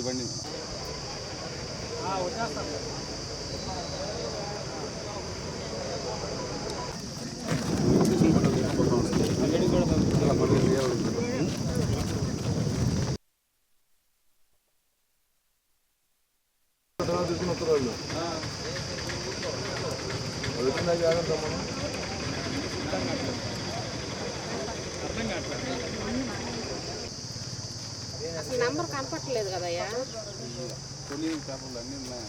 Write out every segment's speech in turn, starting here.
బండి అసలు నంబర్ కనపట్లేదు కదయ్యా. కొన్ని పేపర్లు అన్నీ ఉన్నాయి.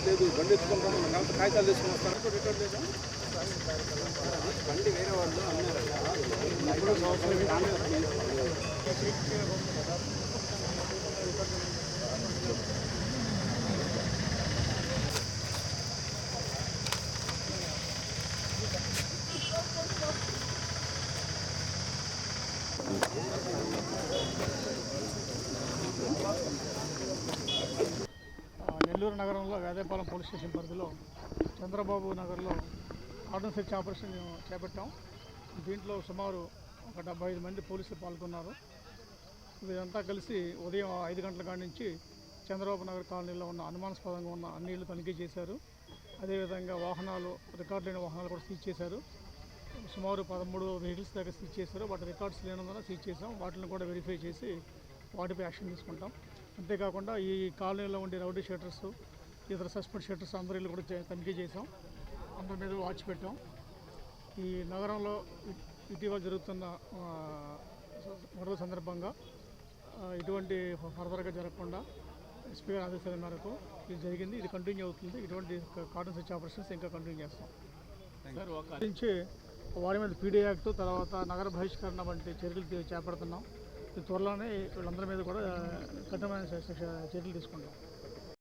లేదు బండి ఎత్తుకుంటాను కాబట్టి కాగితాలు తీసుకుని వస్తాను. రిటర్న్ లేదా బండి వేరే వాళ్ళు నెల్లూరు నగరంలో వేదేపాలెం పోలీస్ స్టేషన్ పరిధిలో చంద్రబాబు నగర్లో ఆర్డర్ సెర్చ్ ఆపరేషన్ చేపట్టాం. దీంట్లో సుమారు ఒక 75 మంది పోలీసులు పాల్గొన్నారు. వీరంతా కలిసి ఉదయం 5 గంటల కాడి నుంచి చంద్రబాబు నగర్ కాలనీలో ఉన్న అనుమానాస్పదంగా ఉన్న అన్ని ఇళ్ళు తనిఖీ చేశారు. అదేవిధంగా వాహనాలు, రికార్డులైన వాహనాలు కూడా సీజ్ చేశారు. సుమారు 13 వెహికల్స్ దగ్గర సీజ్ చేశారు. వాటి రికార్డ్స్ లేనందున సీజ్ చేసాం. వాటిని కూడా వెరిఫై చేసి వాటిపై యాక్షన్ తీసుకుంటాం. అంతేకాకుండా ఈ కాలనీలో ఉండే రౌడీ షీటర్స్, ఇతర సస్పెండ్ షీటర్స్ అందరిలో కూడా తనిఖీ చేసాం. అందరి మీద వాచ్ పెట్టాం. ఈ నగరంలో ఇటీవల జరుగుతున్న గొడవ సందర్భంగా ఇటువంటి ఫర్దర్గా జరగకుండా ఎస్పీ గారి ఆదేశాల మేరకు ఇది జరిగింది. ఇది కంటిన్యూ అవుతుంది. ఇటువంటి కార్డన్ సెర్చ్ ఆపరేషన్స్ ఇంకా కంటిన్యూ చేస్తాం. నుంచి వారి మీద పీడీ యాక్ట్, తర్వాత నగర బహిష్కరణ వంటి చర్యలు చేపడుతున్నాం. త్వరలోనే వీళ్ళందరి మీద కూడా కఠినమైన చర్యలు తీసుకుంటాం.